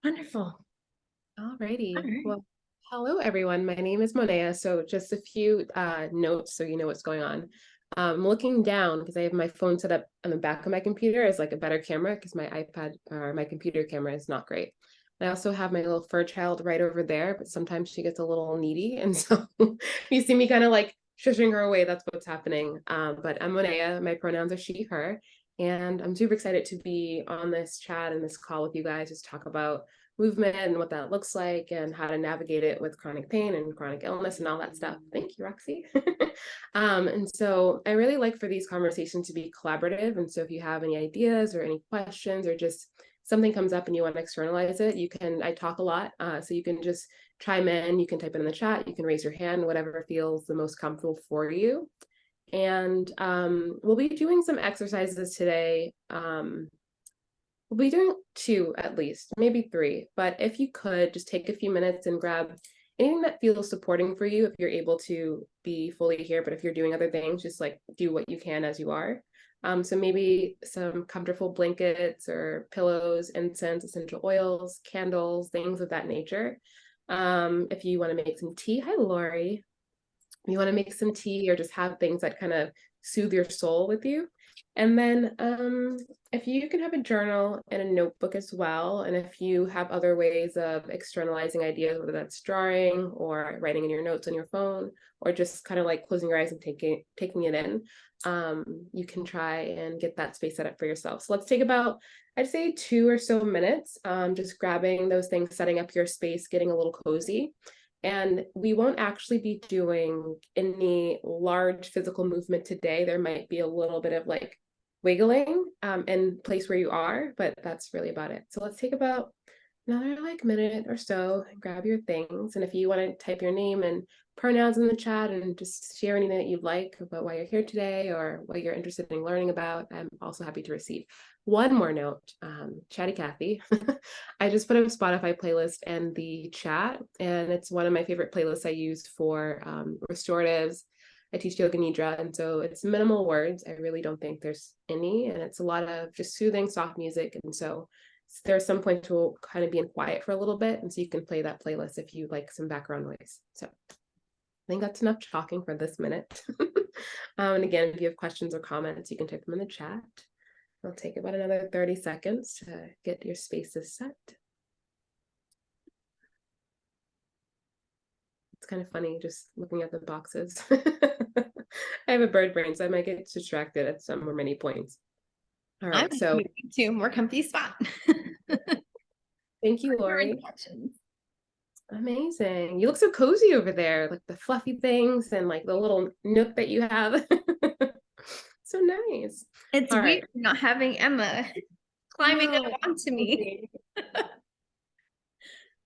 Wonderful. All Alrighty. right. Well, hello everyone. My name is Monia. So just a few notes so you know what's going on. I'm looking down because I have my phone set up on the back of my computer as like a better camera because my iPad or my computer camera is not great. I also have my little fur child right over there, but sometimes she gets a little needy. And so you see me kind of like shushing her away. That's what's happening. But I'm Monia. My pronouns are she, her. And I'm super excited to be on this chat and this call with you guys, just talk about movement and what that looks like and how to navigate it with chronic pain and chronic illness and all that stuff. Thank you, Roxy. And so I really like for these conversations to be collaborative. And so if you have any ideas or any questions or just something comes up and you want to externalize it, I talk a lot. So you can just chime in, you can type it in the chat, you can raise your hand, whatever feels the most comfortable for you. And we'll be doing some exercises today. We'll be doing two at least, maybe three. But if you could just take a few minutes and grab anything that feels supporting for you, if you're able to be fully here, but if you're doing other things, just like do what you can as you are. So maybe some comfortable blankets or pillows, incense, essential oils, candles, things of that nature. If you want to make some tea, hi Lori. You want to make some tea or just have things that kind of soothe your soul with you. And then if you can have a journal and a notebook as well, and if you have other ways of externalizing ideas, whether that's drawing or writing in your notes on your phone, or just kind of like closing your eyes and taking it in, you can try and get that space set up for yourself. So let's take about, I'd say 2 or so minutes, just grabbing those things, setting up your space, getting a little cozy. And we won't actually be doing any large physical movement today. There might be a little bit of like wiggling in place where you are, but that's really about it. So let's take about another like minute or so and grab your things. And if you want to type your name and pronouns in the chat and just share anything that you'd like about why you're here today or what you're interested in learning about, I'm also happy to receive. One more note, Chatty Cathy. I just put a Spotify playlist in the chat, and it's one of my favorite playlists I use for restoratives. I teach yoga nidra, and so it's minimal words. I really don't think there's any, and it's a lot of just soothing, soft music. And so there are some points we'll kind of be in quiet for a little bit, and so you can play that playlist if you like some background noise. So I think that's enough talking for this minute. And again, if you have questions or comments, you can type them in the chat. It'll take about another 30 seconds to get your spaces set. It's kind of funny just looking at the boxes. I have a bird brain, so I might get distracted at some or many points. All right, I'm so moving to a more comfy spot. thank you, Lori. Amazing. You look so cozy over there, like the fluffy things and like the little nook that you have. So nice. It's All weird right. not having Emma climbing up onto me.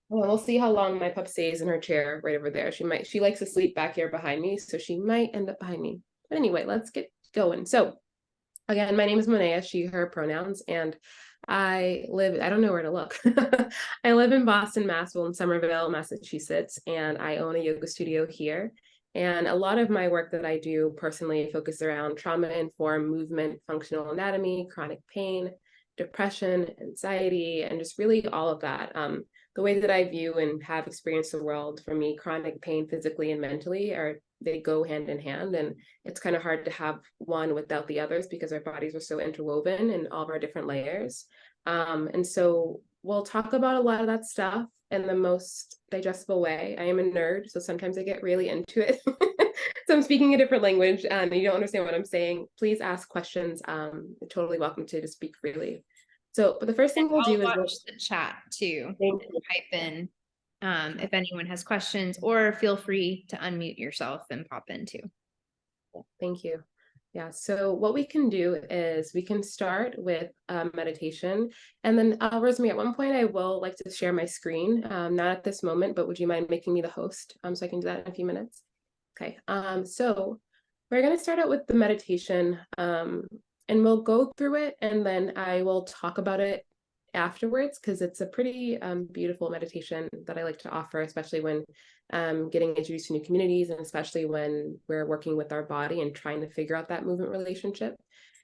Well, we'll see how long my pup stays in her chair right over there. She likes to sleep back here behind me, so she might end up behind me. But anyway, let's get going. So again, my name is Monia, she, her pronouns, and I don't know where to look. I live in Boston, Mass, well, in Somerville, Massachusetts, and I own a yoga studio here. And a lot of my work that I do personally focuses around trauma-informed movement, functional anatomy, chronic pain, depression, anxiety, and just really all of that. The way that I view and have experienced the world, for me, chronic pain physically and mentally they go hand in hand, and it's kind of hard to have one without the others because our bodies are so interwoven in all of our different layers. And so we'll talk about a lot of that stuff in the most digestible way. I am a nerd, so sometimes I get really into it. So I'm speaking a different language and you don't understand what I'm saying, please ask questions. You're totally welcome to speak freely. So, but the first thing we'll I'll do is watch the chat too thank and you. type in if anyone has questions, or feel free to unmute yourself and pop in too. Thank you. Yeah, so what we can do is we can start with meditation, and then Rosemary, at one point I will like to share my screen, not at this moment, but would you mind making me the host so I can do that in a few minutes? Okay, so we're going to start out with the meditation, and we'll go through it, and then I will talk about it afterwards because it's a pretty beautiful meditation that I like to offer, especially when getting introduced to new communities, and especially when we're working with our body and trying to figure out that movement relationship.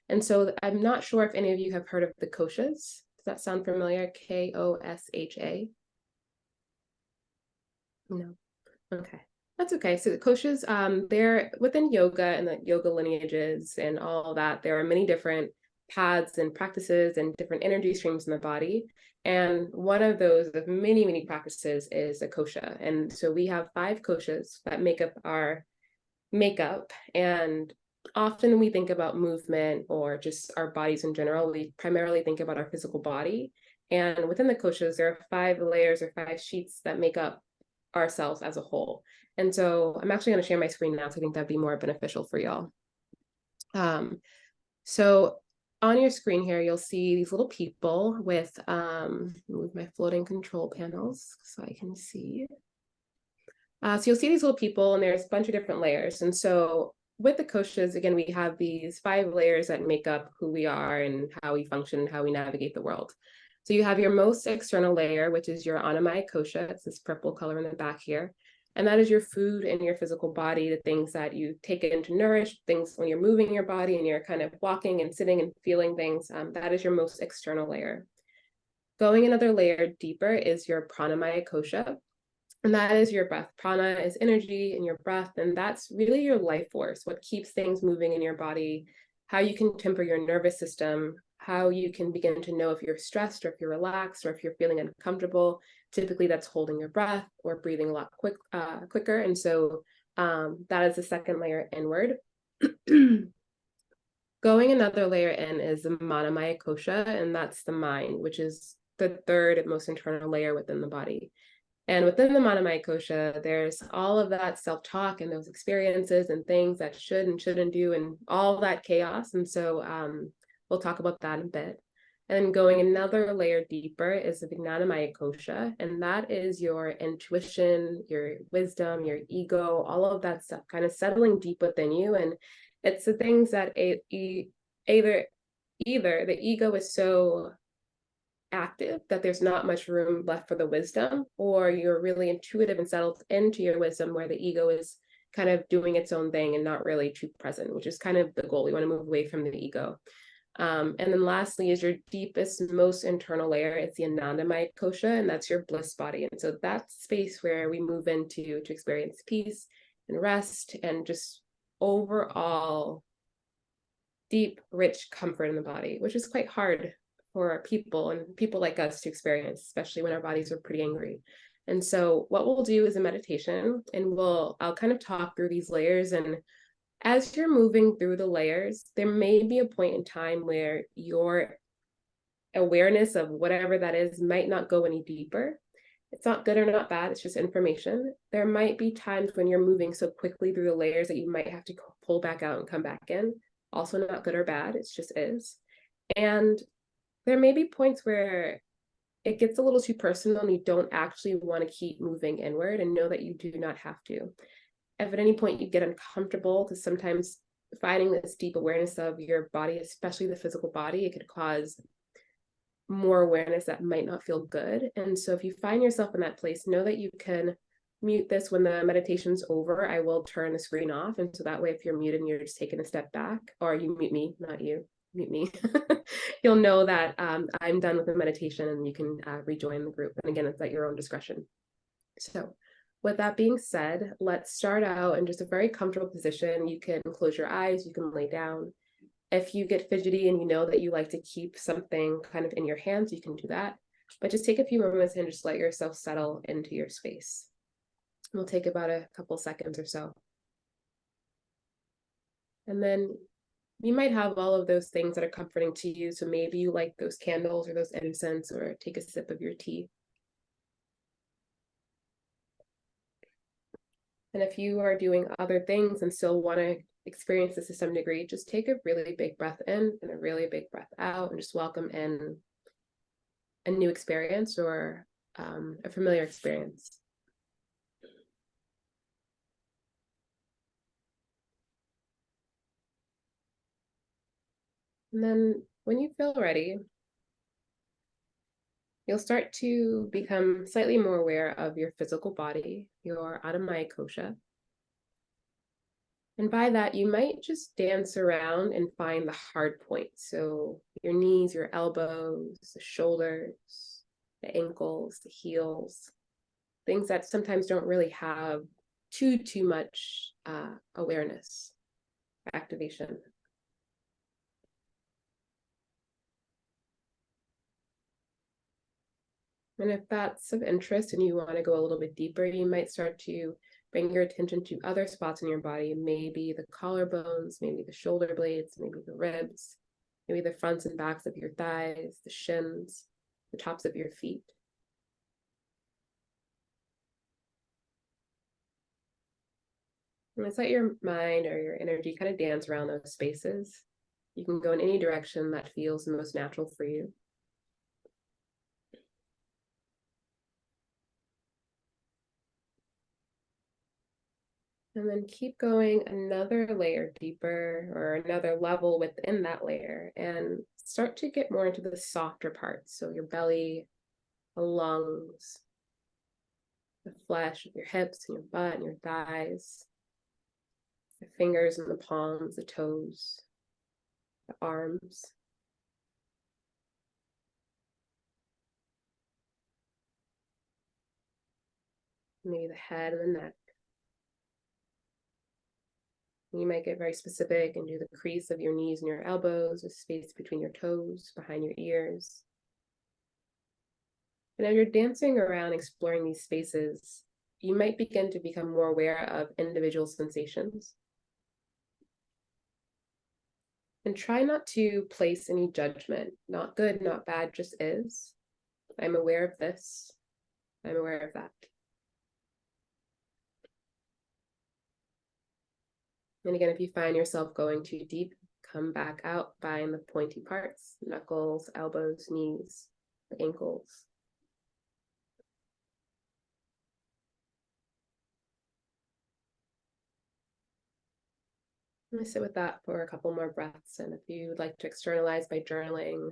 And so I'm not sure if any of you have heard of the koshas. Does that sound familiar? Kosha? No. Okay. That's okay. So the koshas, they're within yoga and the yoga lineages and all that. There are many different paths and practices and different energy streams in the body. And one of those of many, many practices is a kosha. And so we have 5 koshas that make up our makeup. And often we think about movement or just our bodies in general. We primarily think about our physical body. And within the koshas, there are 5 layers or 5 sheets that make up ourselves as a whole. And so I'm actually going to share my screen now, so I think that'd be more beneficial for y'all. So on your screen here, you'll see these little people with, move my floating control panels so I can see. So you'll see these little people, and there's a bunch of different layers. And so with the koshas, again, we have these 5 layers that make up who we are and how we function, and how we navigate the world. So you have your most external layer, which is your Annamaya kosha. It's this purple color in the back here. And that is your food and your physical body, the things that you take in to nourish, things when you're moving your body and you're kind of walking and sitting and feeling things. That is your most external layer. Going another layer deeper is your Pranamaya kosha. And that is your breath. Prana is energy in your breath, and that's really your life force, what keeps things moving in your body, how you can temper your nervous system, how you can begin to know if you're stressed or if you're relaxed or if you're feeling uncomfortable. Typically that's holding your breath or breathing a lot quicker. And so that is the second layer inward. Going another layer in is the Manamaya kosha, and that's the mind, which is the third most internal layer within the body. And within the Manamaya kosha, there's all of that self-talk and those experiences and things that should and shouldn't do and all that chaos. And so we'll talk about that in a bit. And going another layer deeper is the Vijnanamaya kosha, and that is your intuition, your wisdom, your ego, all of that stuff kind of settling deep within you. And it's the things that either the ego is so active that there's not much room left for the wisdom, or you're really intuitive and settled into your wisdom where the ego is kind of doing its own thing and not really too present, which is kind of the goal. We want to move away from the ego. And then lastly is your deepest, most internal layer. It's the Anandamaya kosha, and that's your bliss body. And so that's space where we move into to experience peace and rest and just overall deep, rich comfort in the body, which is quite hard for people and people like us to experience, especially when our bodies are pretty angry. And so what we'll do is a meditation, and I'll kind of talk through these layers. And as you're moving through the layers, there may be a point in time where your awareness of whatever that is might not go any deeper. It's not good or not bad, it's just information. There might be times when you're moving so quickly through the layers that you might have to pull back out and come back in. Also not good or bad, it just is. And there may be points where it gets a little too personal and you don't actually want to keep moving inward, and know that you do not have to. If at any point you get uncomfortable, because sometimes finding this deep awareness of your body, especially the physical body, it could cause more awareness that might not feel good. And so if you find yourself in that place, know that you can mute this when the meditation's over. I will turn the screen off. And so that way, if you're muted and you're just taking a step back, or you mute me, not you, mute me, you'll know that I'm done with the meditation and you can rejoin the group. And again, it's at your own discretion. So with that being said, let's start out in just a very comfortable position. You can close your eyes, you can lay down. If you get fidgety and you know that you like to keep something kind of in your hands, you can do that. But just take a few moments and just let yourself settle into your space. It'll take about a couple seconds or so. And then you might have all of those things that are comforting to you. So maybe you like those candles or those incense, or take a sip of your tea. And if you are doing other things and still want to experience this to some degree, just take a really big breath in and a really big breath out, and just welcome in a new experience or a familiar experience. And then when you feel ready, you'll start to become slightly more aware of your physical body, your Annamaya kosha. And by that, you might just dance around and find the hard points. So your knees, your elbows, the shoulders, the ankles, the heels, things that sometimes don't really have too much awareness, activation. And if that's of interest and you want to go a little bit deeper, you might start to bring your attention to other spots in your body, maybe the collarbones, maybe the shoulder blades, maybe the ribs, maybe the fronts and backs of your thighs, the shins, the tops of your feet. And let's let your mind or your energy kind of dance around those spaces. You can go in any direction that feels the most natural for you. And then keep going another layer deeper or another level within that layer and start to get more into the softer parts. So your belly, the lungs, the flesh of your hips and your butt and your thighs, the fingers and the palms, the toes, the arms. Maybe the head and the neck. You might get very specific and do the crease of your knees and your elbows, the space between your toes, behind your ears. And as you're dancing around, exploring these spaces, you might begin to become more aware of individual sensations. And try not to place any judgment, not good, not bad, just is. I'm aware of this. I'm aware of that. And again, if you find yourself going too deep, come back out, find the pointy parts, knuckles, elbows, knees, the ankles. I'm going to sit with that for a couple more breaths. And if you would like to externalize by journaling,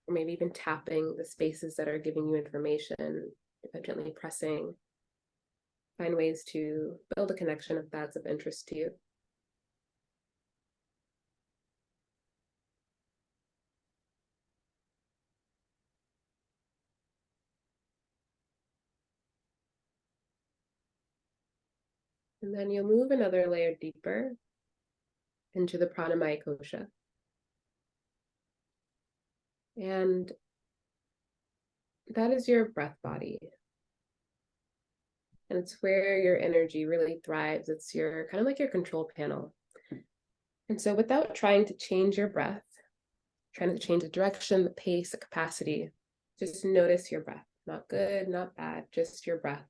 or maybe even tapping the spaces that are giving you information, gently pressing, find ways to build a connection if that's of interest to you. And then you'll move another layer deeper into the pranamaya kosha. And that is your breath body. And it's where your energy really thrives. It's your kind of like your control panel. And so without trying to change your breath, trying to change the direction, the pace, the capacity, just notice your breath. Not good, not bad, just your breath.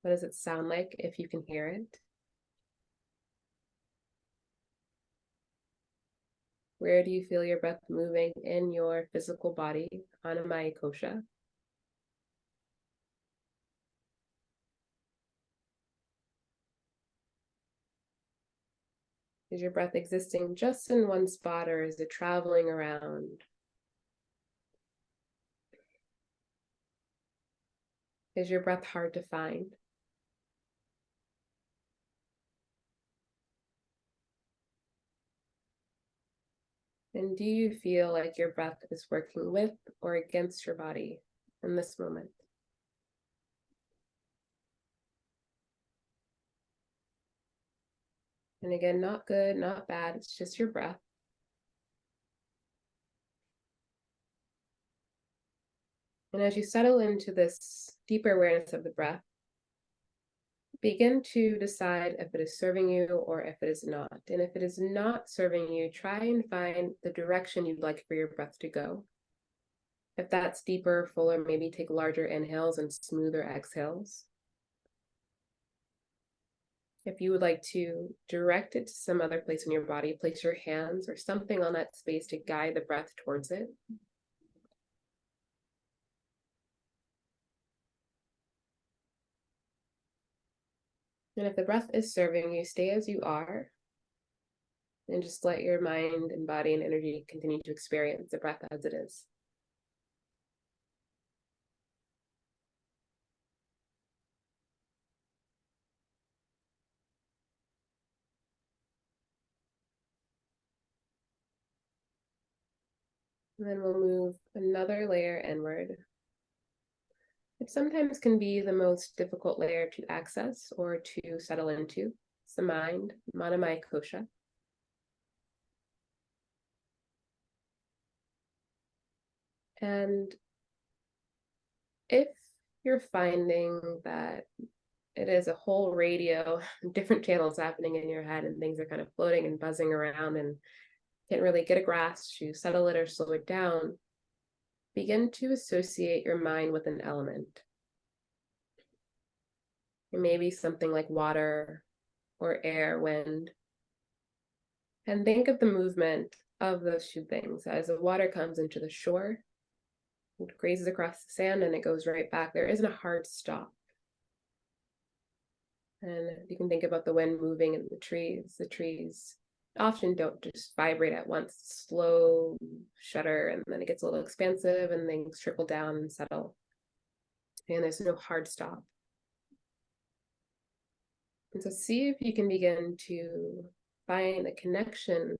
What does it sound like if you can hear it? Where do you feel your breath moving in your physical body, pranamaya kosha? Is your breath existing just in one spot, or is it traveling around? Is your breath hard to find? And do you feel like your breath is working with or against your body in this moment? And again, not good, not bad, it's just your breath. And as you settle into this deeper awareness of the breath, begin to decide if it is serving you or if it is not. And if it is not serving you, try and find the direction you'd like for your breath to go. If that's deeper, fuller, maybe take larger inhales and smoother exhales. If you would like to direct it to some other place in your body, place your hands or something on that space to guide the breath towards it. And if the breath is serving you, stay as you are and just let your mind and body and energy continue to experience the breath as it is. And then we'll move another layer inward. It sometimes can be the most difficult layer to access or to settle into. It's the mind, Monia kosha. And if you're finding that it is a whole radio, different channels happening in your head, and things are kind of floating and buzzing around and can't really get a grasp to settle it or slow it down, begin to associate your mind with an element. It may be something like water or air, wind. And think of the movement of those two things. As the water comes into the shore, it grazes across the sand and it goes right back. There isn't a hard stop. And you can think about the wind moving in the trees often don't just vibrate at once, slow shudder, and then it gets a little expansive and things trickle down and settle. And there's no hard stop. And so see if you can begin to find a connection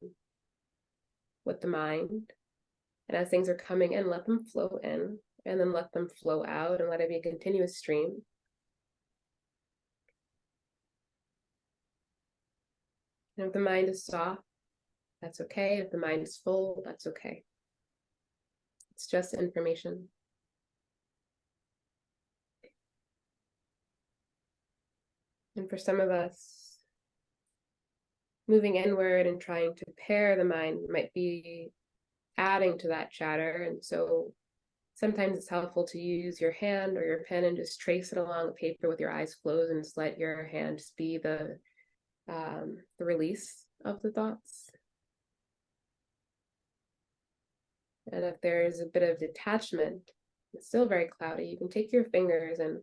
with the mind. And as things are coming in, let them flow in and then let them flow out and let it be a continuous stream. And if the mind is soft, that's okay. If the mind is full, that's okay. It's just information. And for some of us, moving inward and trying to pair the mind might be adding to that chatter. And so sometimes it's helpful to use your hand or your pen and just trace it along the paper with your eyes closed and just let your hand just be the release of the thoughts. And if there's a bit of detachment, it's still very cloudy, you can take your fingers and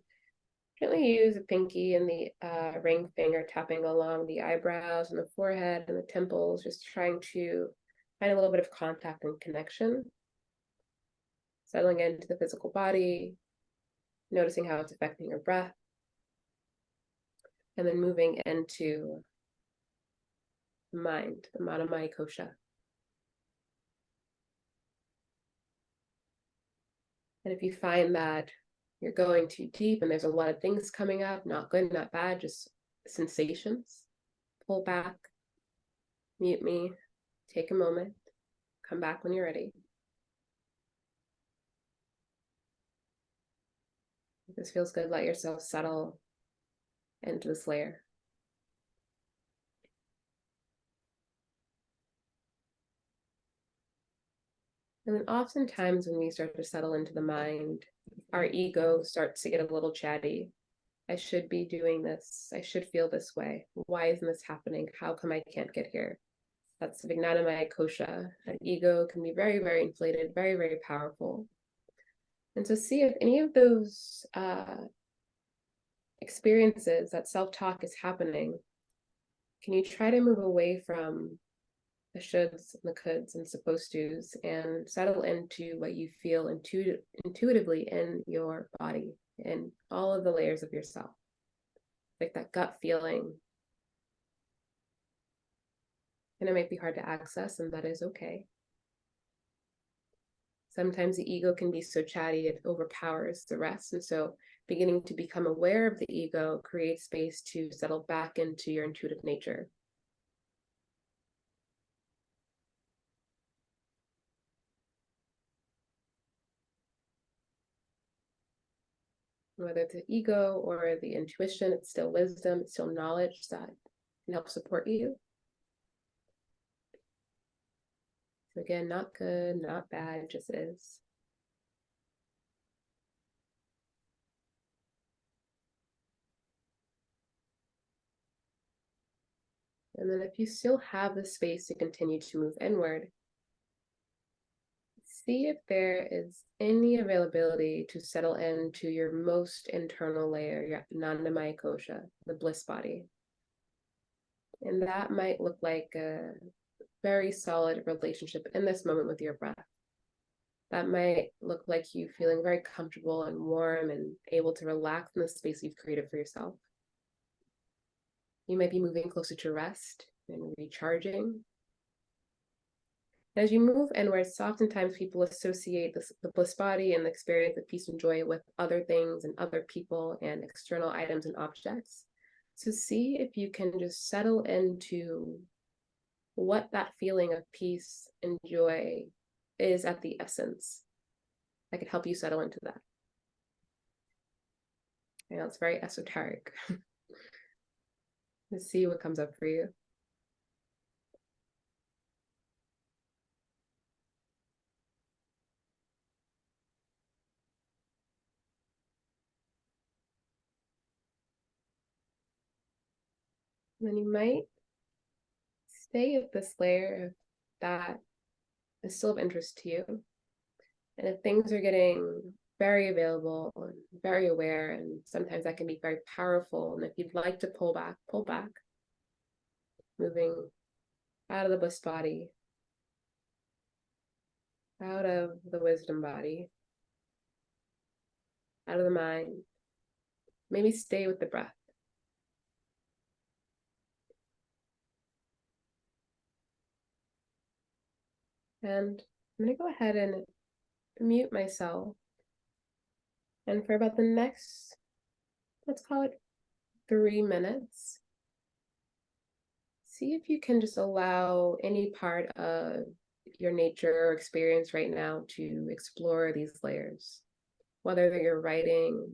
gently use the pinky and the ring finger tapping along the eyebrows and the forehead and the temples, just trying to find a little bit of contact and connection. Settling into the physical body, noticing how it's affecting your breath, and then moving into the mind, the Monia kosha. And if you find that you're going too deep and there's a lot of things coming up, not good, not bad, just sensations, pull back, mute me, take a moment, come back when you're ready. If this feels good, let yourself settle into this layer. And then oftentimes when we start to settle into the mind, our ego starts to get a little chatty. I should be doing this. I should feel this way. Why isn't this happening? How come I can't get here? That's the Vijnanamaya kosha. That ego can be very, very inflated, very, very powerful. And so see if any of those experiences, that self-talk is happening. Can you try to move away from the shoulds and the coulds and supposed tos and settle into what you feel intuitively in your body, in all of the layers of yourself, like that gut feeling. And it might be hard to access, and that is okay. Sometimes the ego can be so chatty it overpowers the rest. And so beginning to become aware of the ego creates space to settle back into your intuitive nature. Whether it's the ego or the intuition, it's still wisdom, it's still knowledge that can help support you. So again, not good, not bad, it just is. And then if you still have the space to continue to move inward, see if there is any availability to settle into your most internal layer, your Anandamaya kosha, the bliss body. And that might look like a very solid relationship in this moment with your breath. That might look like you feeling very comfortable and warm and able to relax in the space you've created for yourself. You might be moving closer to rest and recharging. As you move inwards, oftentimes people associate the bliss body and the experience of peace and joy with other things and other people and external items and objects. So see if you can just settle into what that feeling of peace and joy is at the essence. I could help you settle into that. I know it's very esoteric. Let's see what comes up for you. And then you might stay at this layer that is still of interest to you. And if things are getting very available and very aware, and sometimes that can be very powerful, and if you'd like to pull back, moving out of the bliss body, out of the wisdom body, out of the mind, maybe stay with the breath. And I'm going to go ahead and mute myself. And for about the next, let's call it 3 minutes, see if you can just allow any part of your nature or experience right now to explore these layers. Whether you're writing,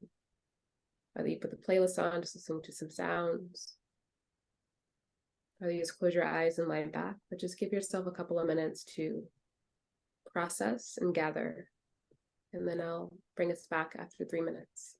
whether you put the playlist on, just listening to some sounds, whether you just close your eyes and lie back, but just give yourself a couple of minutes to process and gather. And then I'll bring us back after 3 minutes.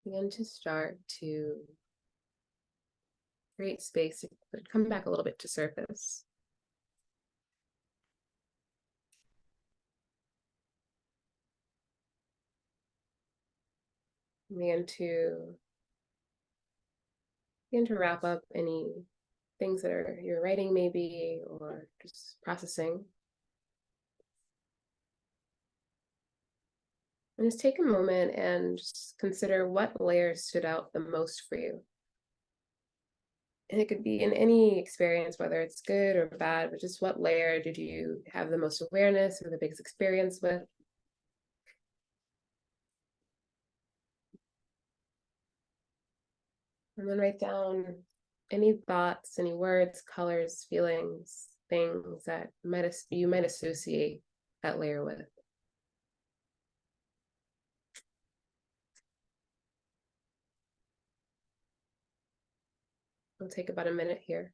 Begin to start to create space, but come back a little bit to surface. Begin to wrap up any things that are you're writing maybe, or just processing. And just take a moment and just consider what layers stood out the most for you. And it could be in any experience, whether it's good or bad, but just what layer did you have the most awareness or the biggest experience with? And then write down any thoughts, any words, colors, feelings, things that you might associate that layer with. It'll take about a minute here.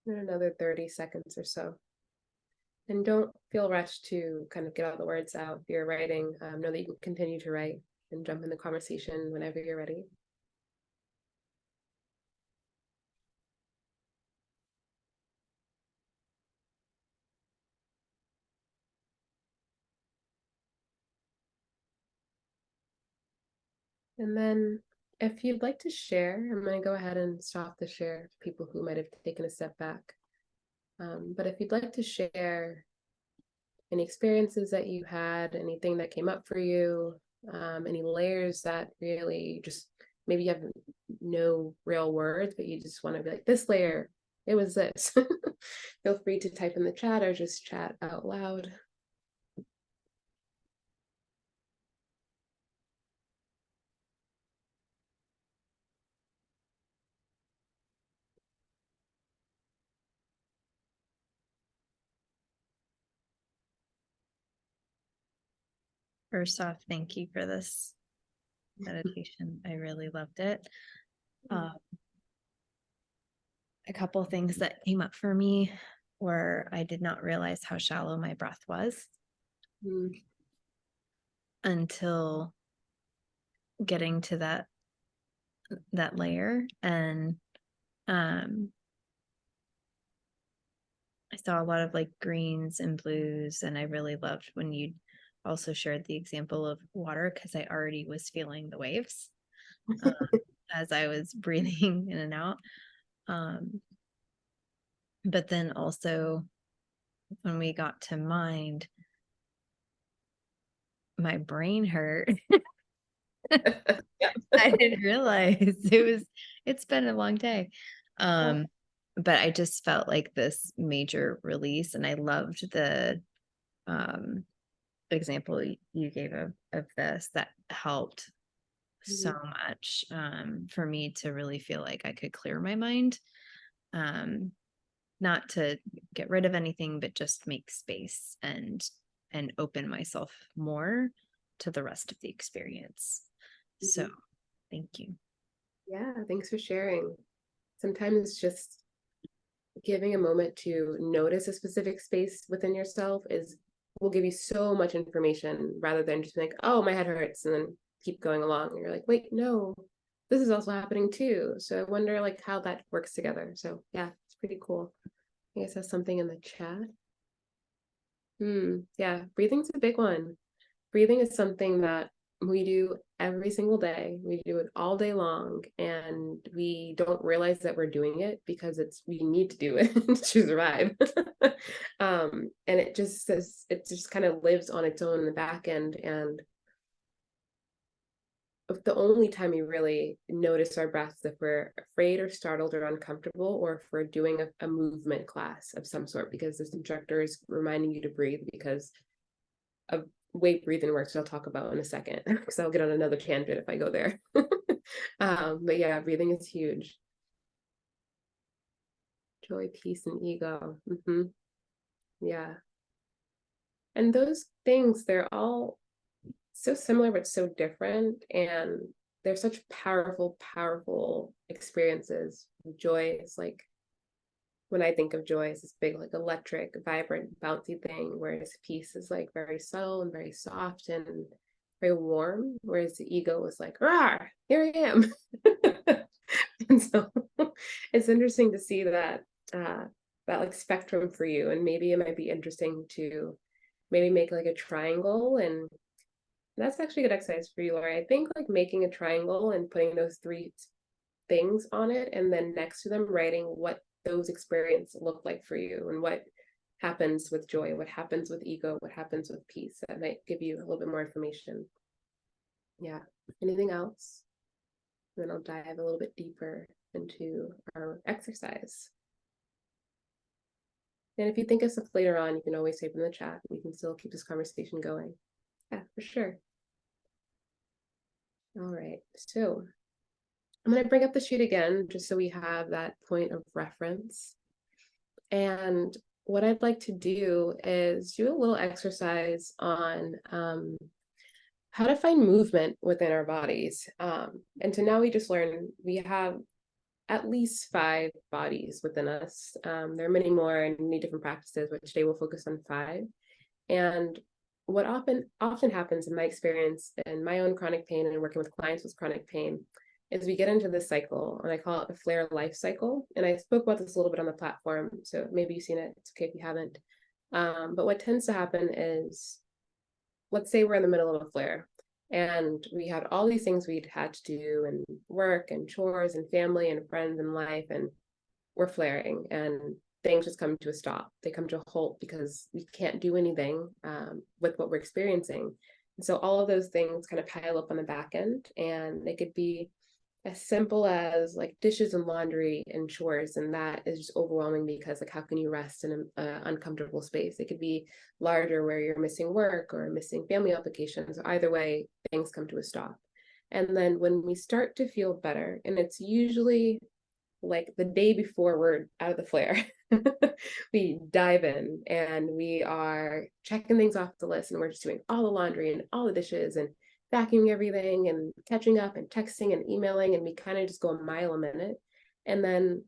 And another 30 seconds or so. And don't feel rushed to kind of get all the words out. If you're writing, know that you can continue to write and jump in the conversation whenever you're ready. And then if you'd like to share, I'm going to go ahead and stop the share for people who might have taken a step back. But if you'd like to share any experiences that you had, anything that came up for you, any layers that really just maybe you have no real words, but you just want to be like, this layer, it was this. Feel free to type in the chat or just chat out loud. First off, thank you for this meditation. I really loved it. A couple of things that came up for me were I did not realize how shallow my breath was until getting to that layer. And I saw a lot of like greens and blues, and I really loved when you also shared the example of water, because I already was feeling the waves as I was breathing in and out. But then also when we got to mind, my brain hurt. I didn't realize it's been a long day. But I just felt like this major release, and I loved the example you gave of this that helped so much for me to really feel like I could clear my mind, not to get rid of anything, but just make space and open myself more to the rest of the experience. So thank you. Yeah, thanks for sharing. Sometimes just giving a moment to notice a specific space within yourself will give you so much information, rather than just like, oh, my head hurts, and then keep going along. And you're like, wait, no, this is also happening too. So I wonder like how that works together. So yeah, it's pretty cool. I guess that's something in the chat. Yeah, breathing's a big one. Breathing is something that we do every single day. We do it all day long, and we don't realize that we're doing it because we need to do it to survive. And it just kind of lives on its own in the back end. And the only time we really notice our breaths if we're afraid or startled or uncomfortable, or if we're doing a movement class of some sort, because this instructor is reminding you to breathe because of weight breathing works, I'll talk about in a second, because I'll get on another tangent if I go there. But yeah, breathing is huge. Joy, peace, and ego. Yeah. And those things, they're all so similar but so different. And they're such powerful, powerful experiences. Joy is like, when I think of joy, it's this big, like electric, vibrant, bouncy thing, whereas peace is like very subtle and very soft and very warm, whereas the ego is like, rah, here I am. And so it's interesting to see that that like spectrum for you. And maybe it might be interesting to maybe make like a triangle, and that's actually a good exercise for you, Lori. I think like making a triangle and putting those three things on it, and then next to them writing what those experiences look like for you, and what happens with joy, what happens with ego, what happens with peace. That might give you a little bit more information. Yeah. Anything else? Then I'll dive a little bit deeper into our exercise. And if you think of stuff later on, you can always type in the chat. We can still keep this conversation going. Yeah, for sure. All right, so I'm going to bring up the sheet again, just so we have that point of reference. And what I'd like to do is do a little exercise on how to find movement within our bodies. And so now we just learned we have at least 5 bodies within us. There are many more and many different practices, but today we'll focus on 5. And what often happens in my experience and my own chronic pain and working with clients with chronic pain is we get into this cycle, and I call it the flare life cycle. And I spoke about this a little bit on the platform, so maybe you've seen it. It's okay if you haven't. But what tends to happen is, let's say we're in the middle of a flare, and we had all these things we'd had to do, and work and chores and family and friends and life, and we're flaring, and things just come to a stop. They come to a halt because we can't do anything with what we're experiencing. And so all of those things kind of pile up on the back end, and they could be as simple as like dishes and laundry and chores, and that is just overwhelming because like how can you rest in an uncomfortable space? It could be larger where you're missing work or missing family obligations. Either way, things come to a stop. And then when we start to feel better, and it's usually like the day before we're out of the flare, we dive in and we are checking things off the list, and we're just doing all the laundry and all the dishes and vacuuming everything and catching up and texting and emailing, and we kind of just go a mile a minute. And then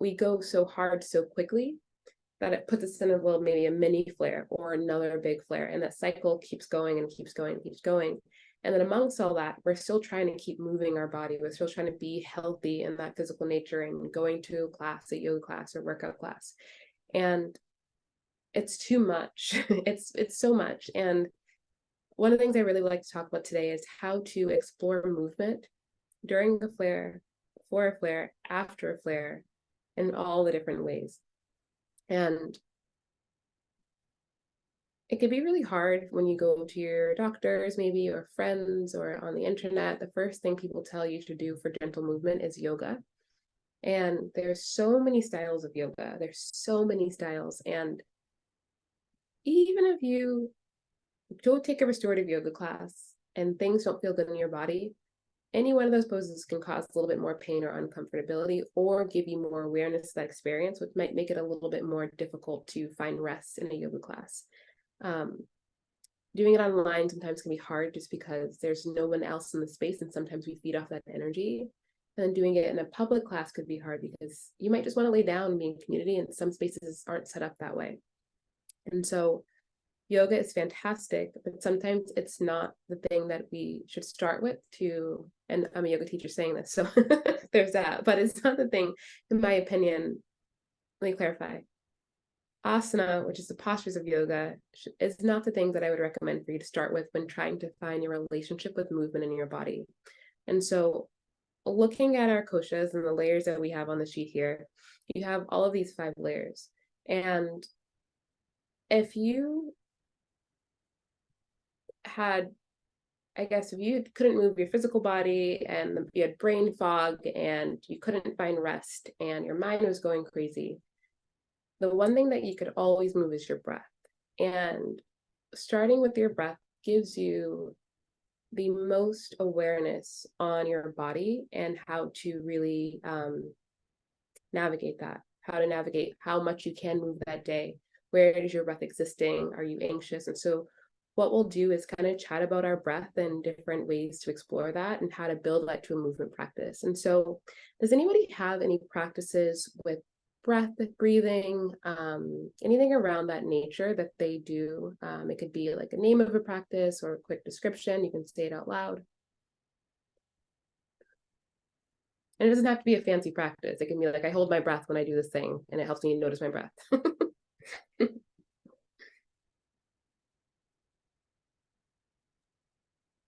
we go so hard so quickly that it puts us in a little, maybe a mini flare or another big flare, and that cycle keeps going and keeps going and keeps going. And then amongst all that, we're still trying to keep moving our body. We're still trying to be healthy in that physical nature and going to a class, a yoga class or workout class. And it's too much. It's so much. And one of the things I really like to talk about today is how to explore movement during a flare, before a flare, after a flare, in all the different ways. And it can be really hard when you go to your doctors, maybe, or friends, or on the internet. The first thing people tell you to do for gentle movement is yoga. And there's so many styles of yoga. There's so many styles. And even if you go take a restorative yoga class and things don't feel good in your body, any one of those poses can cause a little bit more pain or uncomfortability, or give you more awareness of that experience, which might make it a little bit more difficult to find rest in a yoga class. Doing it online sometimes can be hard just because there's no one else in the space, and sometimes we feed off that energy. And doing it in a public class could be hard because you might just want to lay down and be in community, and some spaces aren't set up that way. And so yoga is fantastic, but sometimes it's not the thing that we should start with to, and I'm a yoga teacher saying this, so there's that, but it's not the thing, in my opinion. Let me clarify. Asana, which is the postures of yoga, is not the thing that I would recommend for you to start with when trying to find your relationship with movement in your body. And so looking at our koshas and the layers that we have on the sheet here, you have all of these 5 layers. And if you had, I guess, if you couldn't move your physical body and you had brain fog and you couldn't find rest and your mind was going crazy, the one thing that you could always move is your breath. And starting with your breath gives you the most awareness on your body and how to really navigate that, how to navigate how much you can move that day. Where is your breath existing? Are you anxious? And so what we'll do is kind of chat about our breath and different ways to explore that and how to build that to a movement practice. And so does anybody have any practices with breath, breathing, anything around that nature that they do? It could be like a name of a practice or a quick description. You can say it out loud. And it doesn't have to be a fancy practice. It can be like, I hold my breath when I do this thing, and it helps me notice my breath.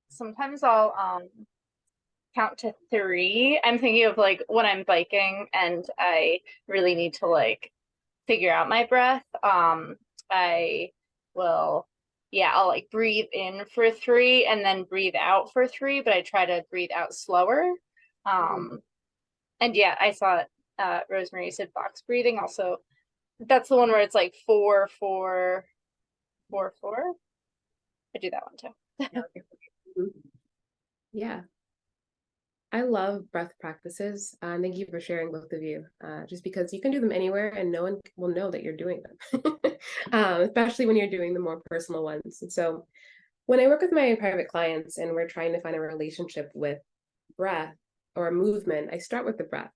Sometimes I'll count to 3. I'm thinking of like when I'm biking and I really need to like figure out my breath. I will, yeah, I'll like breathe in for 3 and then breathe out for 3, but I try to breathe out slower. And yeah, I saw Rosemary said box breathing also. That's the one where it's like 4, 4, 4, 4. I do that one too. Yeah. I love breath practices. Thank you for sharing, both of you, just because you can do them anywhere and no one will know that you're doing them, especially when you're doing the more personal ones. And so when I work with my private clients and we're trying to find a relationship with breath or movement, I start with the breath.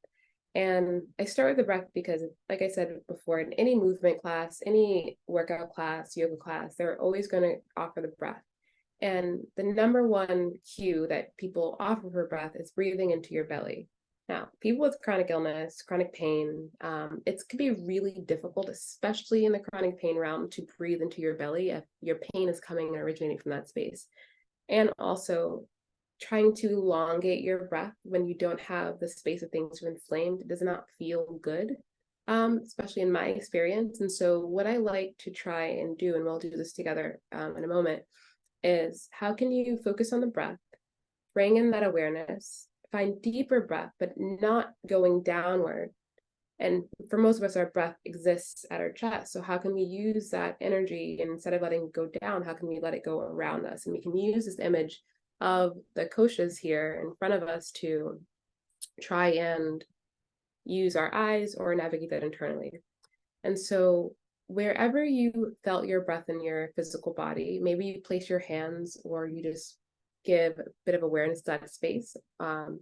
And I start with the breath because, like I said before, in any movement class, any workout class, yoga class, they're always going to offer the breath. And the number one cue that people offer for breath is breathing into your belly. Now, people with chronic illness, chronic pain, it can be really difficult, especially in the chronic pain realm, to breathe into your belly if your pain is coming and originating from that space. And also, trying to elongate your breath when you don't have the space of things are inflamed does not feel good, especially in my experience. And so what I like to try and do, and we'll do this together in a moment, is how can you focus on the breath, bring in that awareness, find deeper breath, but not going downward. And for most of us, our breath exists at our chest. So how can we use that energy, and instead of letting it go down, how can we let it go around us? And we can use this image of the koshas here in front of us to try and use our eyes or navigate that internally. And so wherever you felt your breath in your physical body, maybe you place your hands or you just give a bit of awareness to that space on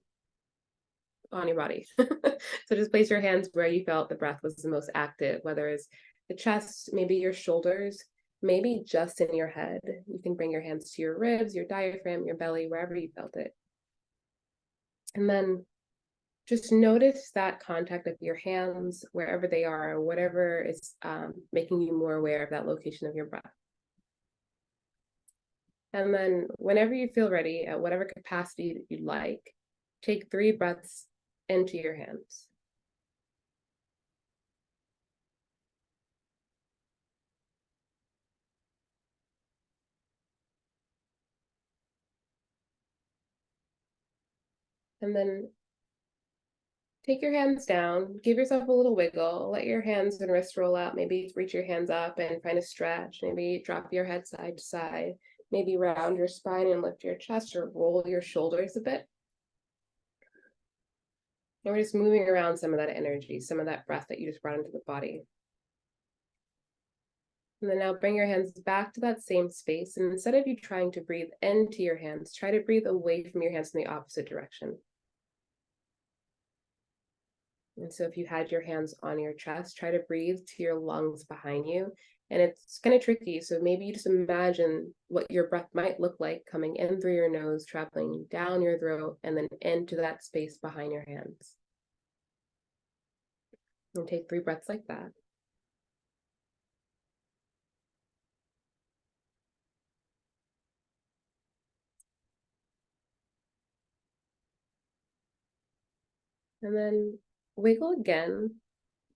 your body. So just place your hands where you felt the breath was the most active, whether it's the chest, maybe your shoulders, maybe just in your head. You can bring your hands to your ribs, your diaphragm, your belly, wherever you felt it. And then just notice that contact of your hands, wherever they are, whatever is making you more aware of that location of your breath. And then whenever you feel ready, at whatever capacity that you'd like, take 3 breaths into your hands. And then take your hands down, give yourself a little wiggle, let your hands and wrists roll out, maybe reach your hands up and find a stretch, maybe drop your head side to side, maybe round your spine and lift your chest or roll your shoulders a bit. And we're just moving around some of that energy, some of that breath that you just brought into the body. And then now bring your hands back to that same space. And instead of you trying to breathe into your hands, try to breathe away from your hands in the opposite direction. And so if you had your hands on your chest, try to breathe to your lungs behind you. And it's kind of tricky. So maybe you just imagine what your breath might look like coming in through your nose, traveling down your throat, and then into that space behind your hands. And take 3 breaths like that. And then wiggle again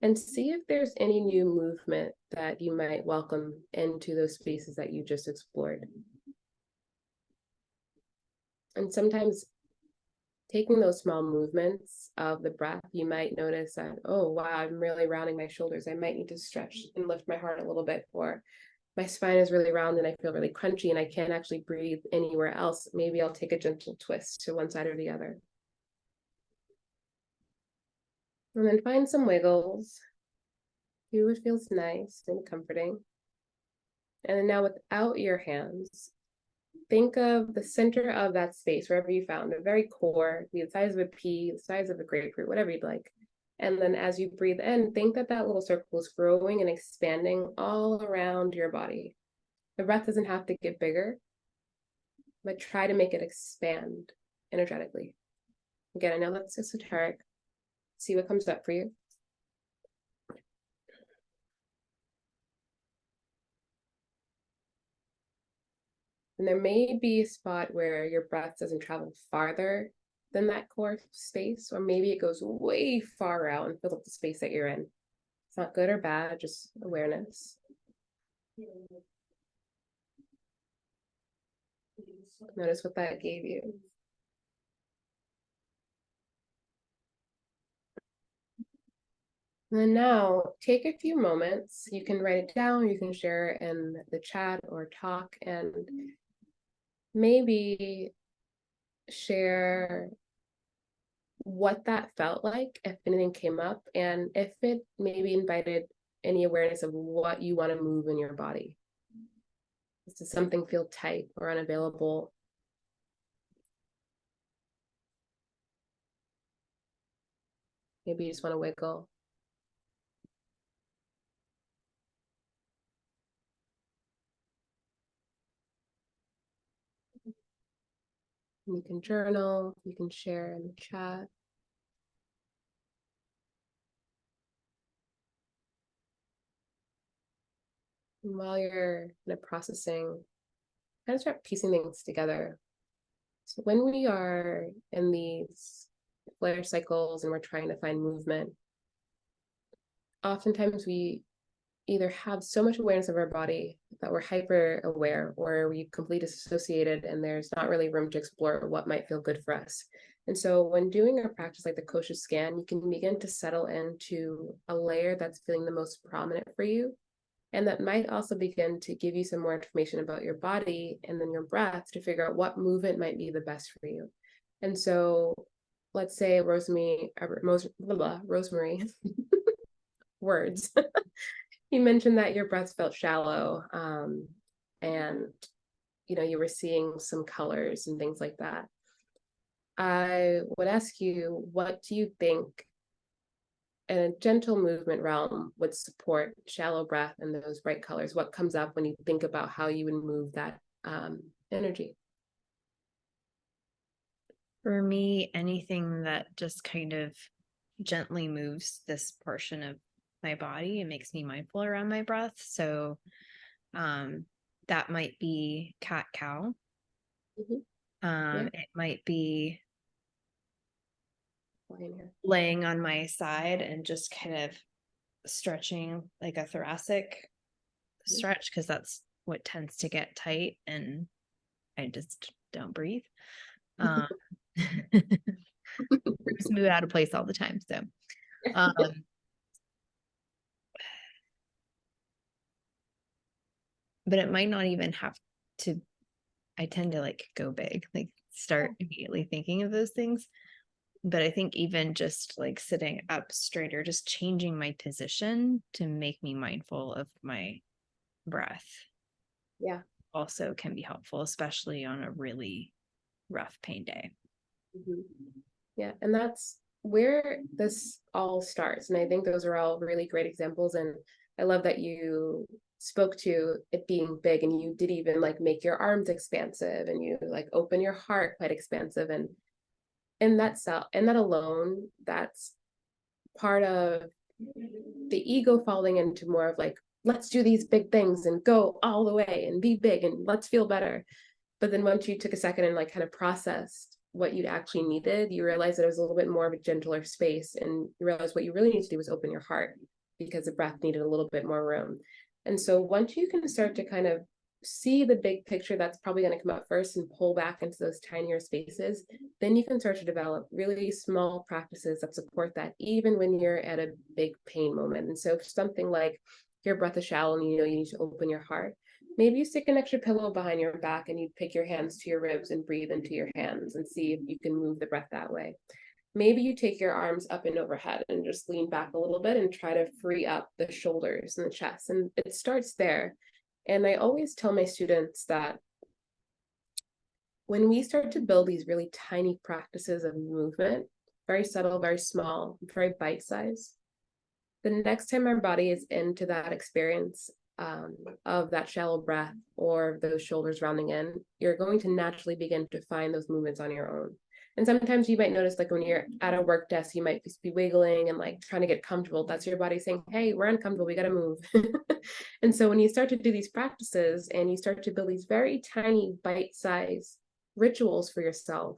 and see if there's any new movement that you might welcome into those spaces that you just explored. And sometimes taking those small movements of the breath, you might notice that, oh, wow, I'm really rounding my shoulders. I might need to stretch and lift my heart a little bit, or my spine is really round and I feel really crunchy and I can't actually breathe anywhere else. Maybe I'll take a gentle twist to one side or the other. And then find some wiggles. Do what feels nice and comforting. And then now without your hands, think of the center of that space, wherever you found the very core, the size of a pea, the size of a grapefruit, whatever you'd like. And then as you breathe in, think that that little circle is growing and expanding all around your body. The breath doesn't have to get bigger, but try to make it expand energetically. Again, I know that's esoteric. See what comes up for you. And there may be a spot where your breath doesn't travel farther than that core space, or maybe it goes way far out and fills up the space that you're in. It's not good or bad, just awareness. Notice what that gave you. And then now take a few moments. You can write it down, you can share it in the chat or talk, and maybe share what that felt like, if anything came up, and if it maybe invited any awareness of what you want to move in your body. Does something feel tight or unavailable? Maybe you just want to wiggle. You can journal, you can share in the chat. And while you're processing, kind of start piecing things together. So when we are in these flare cycles and we're trying to find movement, oftentimes we either have so much awareness of our body that we're hyper aware, or we completely disassociated and there's not really room to explore what might feel good for us. And so when doing a practice like the kosher scan, you can begin to settle into a layer that's feeling the most prominent for you. And that might also begin to give you some more information about your body and then your breath to figure out what movement might be the best for you. And so let's say Rosemary, words. You mentioned that your breath felt shallow, and you were seeing some colors and things like that. I would ask you, what do you think in a gentle movement realm would support shallow breath and those bright colors? What comes up when you think about how you would move that energy? For me, anything that just kind of gently moves this portion of my body, it makes me mindful around my breath. So that might be cat cow. It might be laying on my side and just kind of stretching like a thoracic stretch, because that's what tends to get tight and I just don't breathe. Just move out of place all the time. So but it might not even have to, I tend to like go big, like start immediately thinking of those things. But I think even just like sitting up straight or just changing my position to make me mindful of my breath. Yeah. Also can be helpful, especially on a really rough pain day. Yeah. And that's where this all starts. And I think those are all really great examples. And I love that you spoke to it being big, and you did even like make your arms expansive, and you like open your heart quite expansive. And that alone, that's part of the ego falling into more of like, let's do these big things and go all the way and be big and let's feel better. But then once you took a second and like kind of processed what you actually needed, you realized that it was a little bit more of a gentler space, and you realized what you really need to do was open your heart, because the breath needed a little bit more room. And so once you can start to kind of see the big picture, that's probably going to come up first, and pull back into those tinier spaces, then you can start to develop really small practices that support that, even when you're at a big pain moment. And so if something like your breath is shallow and you need to open your heart, maybe you stick an extra pillow behind your back and you pick your hands to your ribs and breathe into your hands and see if you can move the breath that way. maybe you take your arms up and overhead and just lean back a little bit and try to free up the shoulders and the chest. And it starts there. And I always tell my students that when we start to build these really tiny practices of movement, very subtle, very small, very bite-sized, the next time our body is into that experience of that shallow breath or those shoulders rounding in, you're going to naturally begin to find those movements on your own. And sometimes you might notice, like when you're at a work desk, you might be wiggling and like trying to get comfortable. That's your body saying, hey, we're uncomfortable, we got to move. And so when you start to do these practices and you start to build these very tiny bite-sized rituals for yourself,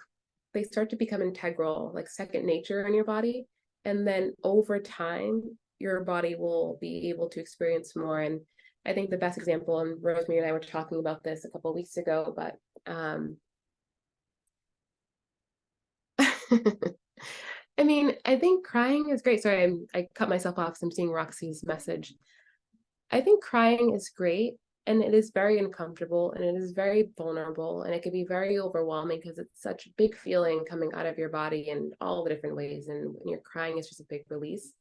they start to become integral, like second nature in your body. And then over time, your body will be able to experience more. And I think the best example, and Rosemary and I were talking about this a couple of weeks ago, but I mean, I think crying is great. Sorry, I cut myself off because I'm seeing Roxy's message. I think crying is great, and it is very uncomfortable, and it is very vulnerable, and it can be very overwhelming because it's such a big feeling coming out of your body in all the different ways. And when you're crying, it's just a big release.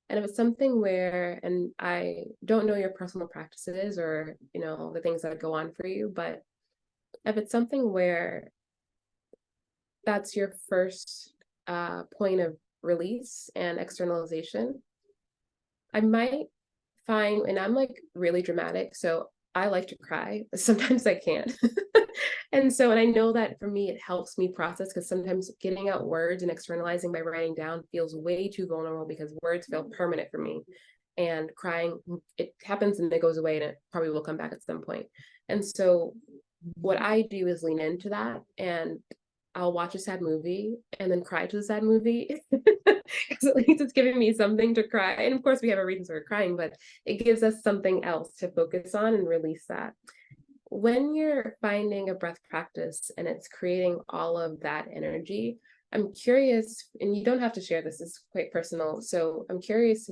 And if it's something where, and I don't know your personal practices or, you know, the things that go on for you, but if it's something where that's your first point of release and externalization, I might find, and I'm like really dramatic, so I like to cry. Sometimes I can't. And so, and I know that for me, it helps me process because sometimes getting out words and externalizing by writing down feels way too vulnerable because words feel permanent for me. And crying, it happens and it goes away and it probably will come back at some point. And so what I do is lean into that, and I'll watch a sad movie and then cry to the sad movie because at least it's giving me something to cry. And of course, we have a reason for crying, but it gives us something else to focus on and release that. When you're finding a breath practice and it's creating all of that energy, I'm curious, and you don't have to share this, it's quite personal. So I'm curious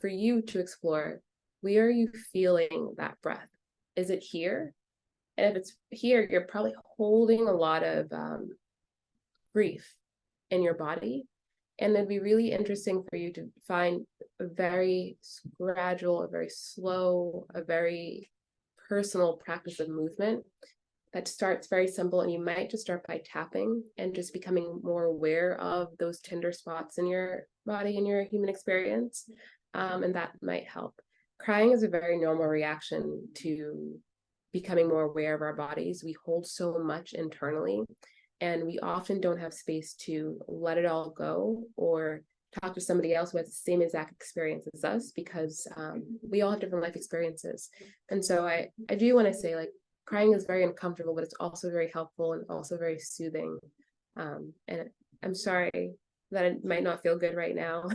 for you to explore, where are you feeling that breath? Is it here? And if it's here, you're probably holding a lot of grief in your body. And it'd be really interesting for you to find a very gradual, a very slow, a very personal practice of movement that starts very simple. And you might just start by tapping and just becoming more aware of those tender spots in your body and your human experience. And that might help. Crying is a very normal reaction to becoming more aware of our bodies. We hold so much internally, and we often don't have space to let it all go or talk to somebody else who has the same exact experience as us, because we all have different life experiences. And so I do want to say, like, crying is very uncomfortable, but it's also very helpful and also very soothing. And I'm sorry that it might not feel good right now.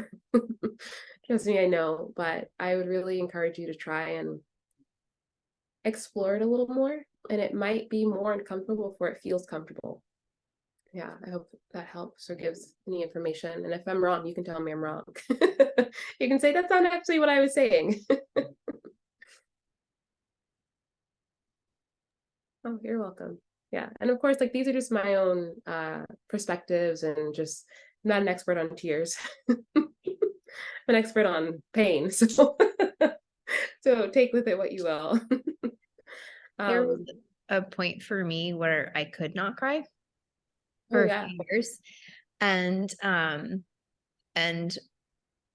Trust me, I know, but I would really encourage you to try and explore it a little more. And it might be more uncomfortable before it feels comfortable. Yeah, I hope that helps or gives any information. And if I'm wrong, you can tell me I'm wrong. You can say, that's not actually what I was saying. Oh, you're welcome. Yeah. And of course, like, these are just my own perspectives, and just, I'm not an expert on tears. I'm an expert on pain. So so take with it what you will. There was a point for me where I could not cry for a few years, and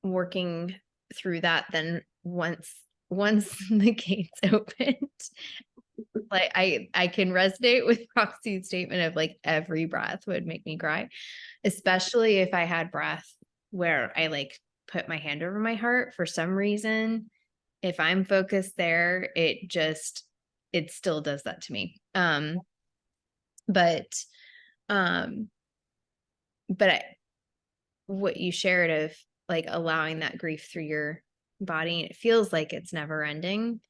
working through that. Then once the gates opened, like I can resonate with Roxy's statement of like every breath would make me cry, especially if I had breath where I like put my hand over my heart for some reason. If I'm focused there, it still does that to me. But what you shared of like allowing that grief through your body, and it feels like it's never ending.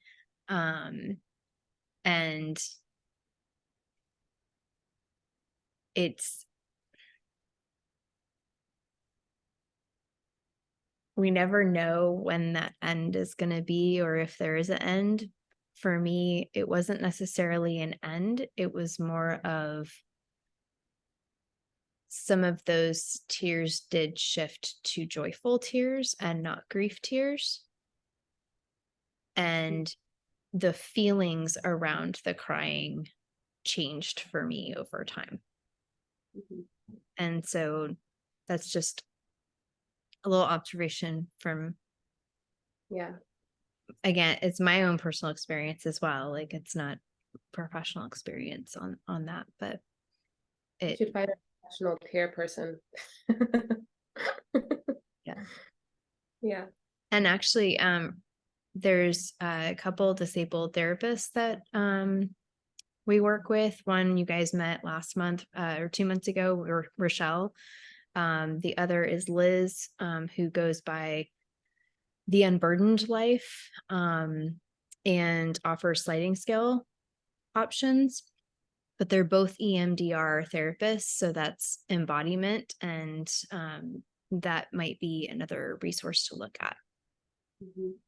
And we never know when that end is going to be, or if there is an end. For me, it wasn't necessarily an end. It was more of some of those tears did shift to joyful tears and not grief tears. And the feelings around the crying changed for me over time. Mhm. And so that's just a little observation from, Yeah. again, it's my own personal experience as well. Like, it's not professional experience on that, but You it, should find a professional care person. yeah. Yeah. And actually, there's a couple disabled therapists that we work with. One you guys met last month or 2 months ago, Rochelle. The other is Liz, who goes by The Unburdened Life, and offers sliding scale options. But they're both EMDR therapists, so that's embodiment, and that might be another resource to look at. Mhm.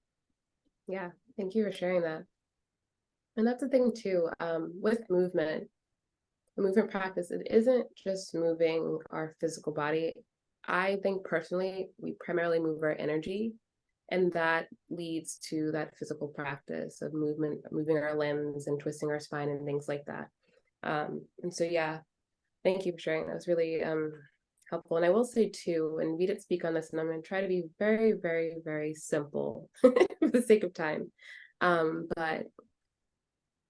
Yeah, thank you for sharing that. And that's the thing too, with movement, the movement practice, it isn't just moving our physical body. I think personally, we primarily move our energy, and that leads to that physical practice of movement, moving our limbs and twisting our spine and things like that. And so, yeah, thank you for sharing. That was really helpful. And I will say too, and we didn't speak on this, and I'm going to try to be very, very, very simple for the sake of time. But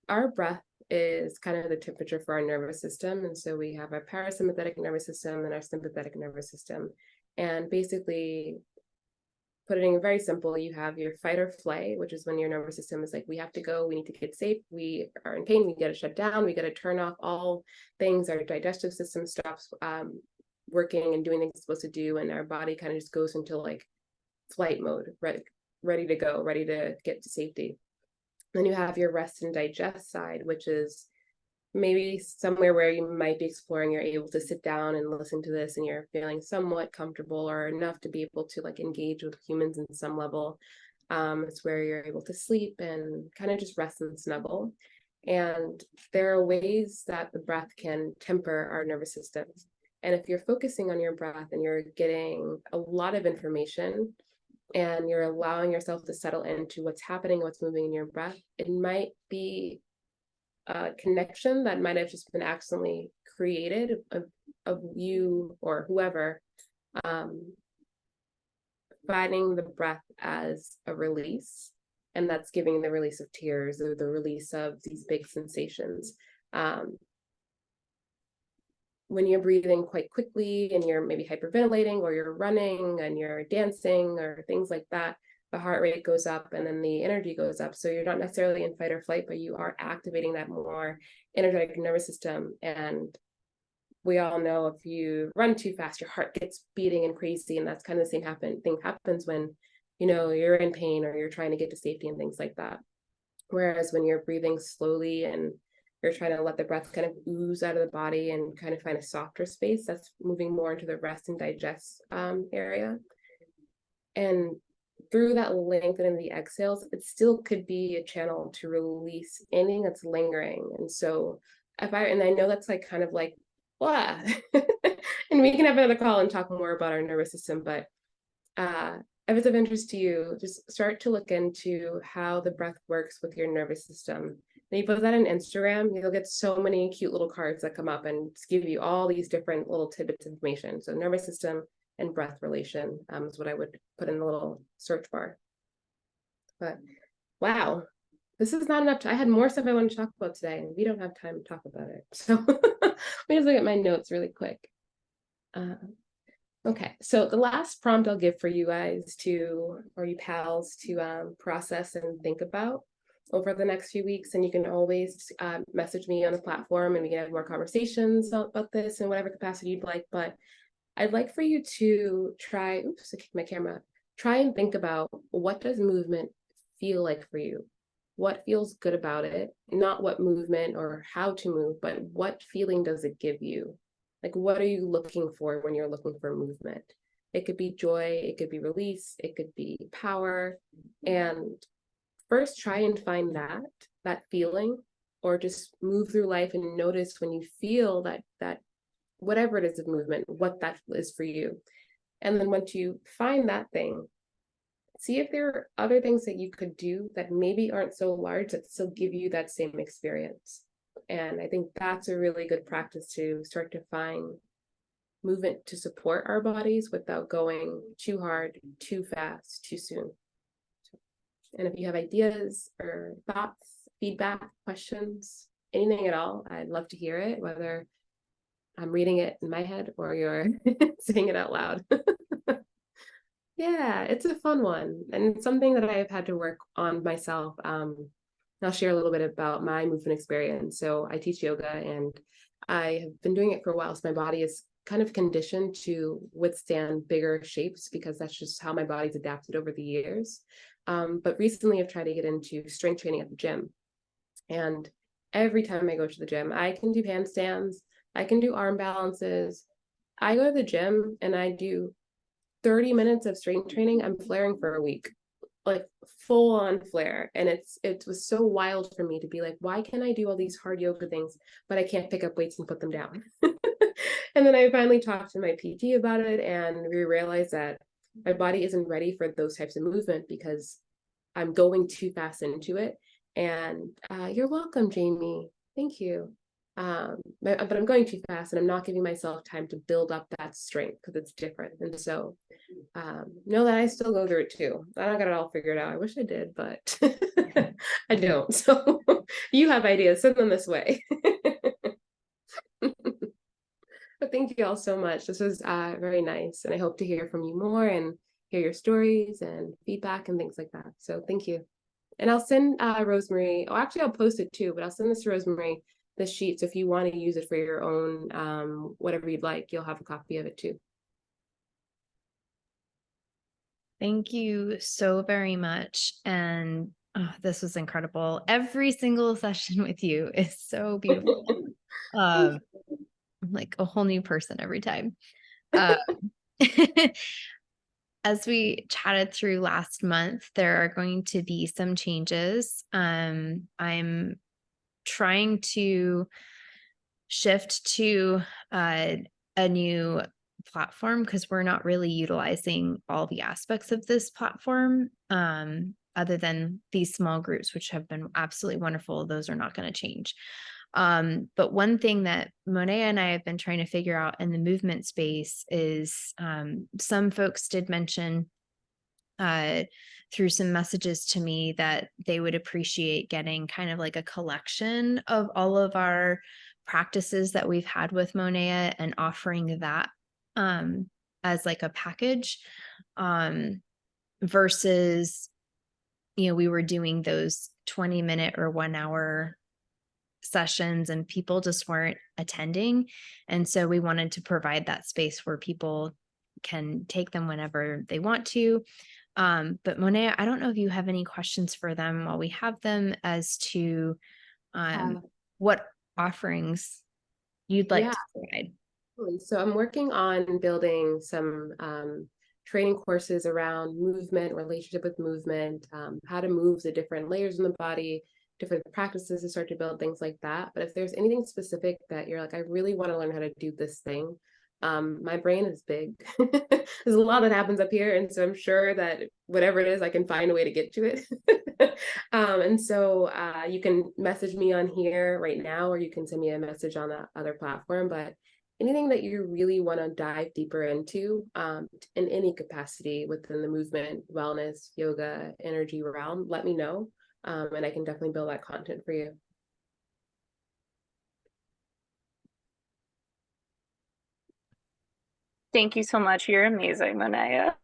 our breath is kind of the temperature for our nervous system. And so we have our parasympathetic nervous system and our sympathetic nervous system. And basically, putting it very simple, you have your fight or flight, which is when your nervous system is like, we have to go, we need to get safe, we are in pain, we got to shut down, we got to turn off all things, our digestive system stops working and doing things it's supposed to do, and our body kind of just goes into like flight mode, ready to go, ready to get to safety. Then you have your rest and digest side, which is maybe somewhere where you might be exploring, you're able to sit down and listen to this and you're feeling somewhat comfortable or enough to be able to like engage with humans in some level. It's where you're able to sleep and kind of just rest and snuggle. And there are ways that the breath can temper our nervous systems. And if you're focusing on your breath and you're getting a lot of information and you're allowing yourself to settle into what's happening, what's moving in your breath, it might be a connection that might have just been accidentally created of you or whoever finding the breath as a release, and that's giving the release of tears or the release of these big sensations. When you're breathing quite quickly and you're maybe hyperventilating or you're running and you're dancing or things like that, the heart rate goes up and then the energy goes up. So you're not necessarily in fight or flight, but you are activating that more energetic nervous system. And we all know if you run too fast, your heart gets beating and crazy. And that's kind of the same thing happens when, you're in pain or you're trying to get to safety and things like that. Whereas when you're breathing slowly and you're trying to let the breath kind of ooze out of the body and kind of find a softer space, that's moving more into the rest and digest area. And through that lengthening the exhales, it still could be a channel to release anything that's lingering. And so and I know that's like kind of like, blah, and we can have another call and talk more about our nervous system, but if it's of interest to you, just start to look into how the breath works with your nervous system. And you put that on Instagram, you'll get so many cute little cards that come up and give you all these different little tidbits of information. So nervous system and breath relation is what I would put in the little search bar. But wow, this is not enough. I had more stuff I want to talk about today, and we don't have time to talk about it. So let me just look at my notes really quick. Okay, so the last prompt I'll give for you guys or you pals to process and think about over the next few weeks, and you can always message me on the platform and we can have more conversations about this in whatever capacity you'd like. But I'd like for you to try, oops, I kicked my camera, try and think about, what does movement feel like for you? What feels good about it? Not what movement or how to move, but what feeling does it give you? Like, what are you looking for when you're looking for movement? It could be joy, it could be release, it could be power. And first try and find that feeling, or just move through life and notice when you feel that whatever it is of movement, what that is for you. And then once you find that thing, see if there are other things that you could do that maybe aren't so large that still give you that same experience. And I think that's a really good practice to start to find movement to support our bodies without going too hard, too fast, too soon. And if you have ideas or thoughts, feedback, questions, anything at all, I'd love to hear it, whether I'm reading it in my head or you're saying it out loud. Yeah, it's a fun one and it's something that I've had to work on myself. I'll share a little bit about my movement experience. So I teach yoga and I have been doing it for a while. So my body is kind of conditioned to withstand bigger shapes because that's just how my body's adapted over the years. But recently I've tried to get into strength training at the gym. And every time I go to the gym, I can do handstands, I can do arm balances. I go to the gym and I do 30 minutes of strength training, I'm flaring for a week, like full on flare. And it was so wild for me to be like, why can I do all these hard yoga things, but I can't pick up weights and put them down? And then I finally talked to my PT about it, and we realized that my body isn't ready for those types of movement because I'm going too fast into it. And you're welcome, Jamie. Thank you. But I'm going too fast and I'm not giving myself time to build up that strength because it's different. And so know that I still go through it too. I don't got it all figured out. I wish I did, but I don't. So you have ideas, send them this way. But thank you all so much. This was very nice. And I hope to hear from you more and hear your stories and feedback and things like that. So thank you. And I'll send Rosemary, oh, actually I'll post it too, but I'll send this to Rosemary, the sheet. So if you want to use it for your own, whatever you'd like, you'll have a copy of it too. Thank you so very much. And this was incredible. Every single session with you is so beautiful. I'm like a whole new person every time. As we chatted through last month, there are going to be some changes. I'm trying to shift to a new platform because we're not really utilizing all the aspects of this platform other than these small groups, which have been absolutely wonderful. Those are not going to change. But one thing that Monia and I have been trying to figure out in the movement space is some folks did mention through some messages to me that they would appreciate getting kind of like a collection of all of our practices that we've had with Monia and offering that as like a package versus, we were doing those 20-minute or 1 hour sessions and people just weren't attending. And so we wanted to provide that space where people can take them whenever they want to. But Monia, I don't know if you have any questions for them while we have them as to what offerings you'd like to provide. So I'm working on building some training courses around movement, relationship with movement, how to move the different layers in the body, different practices to start to build things like that. But if there's anything specific that you're like, I really want to learn how to do this thing, my brain is big. There's a lot that happens up here. And so I'm sure that whatever it is, I can find a way to get to it. And so you can message me on here right now, or you can send me a message on the other platform. But anything that you really want to dive deeper into in any capacity within the movement, wellness, yoga, energy realm, let me know. And I can definitely build that content for you. Thank you so much. You're amazing, Monia.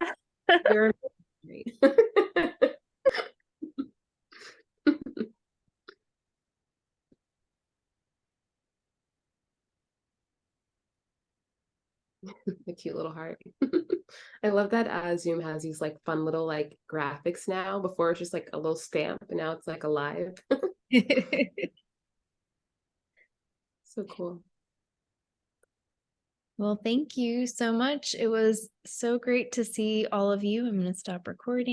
You're great. A cute little heart. I love that Zoom has these like fun little like graphics now. Before it's just like a little stamp, and now it's like alive. So cool. Well, thank you so much. It was so great to see all of you. I'm going to stop recording.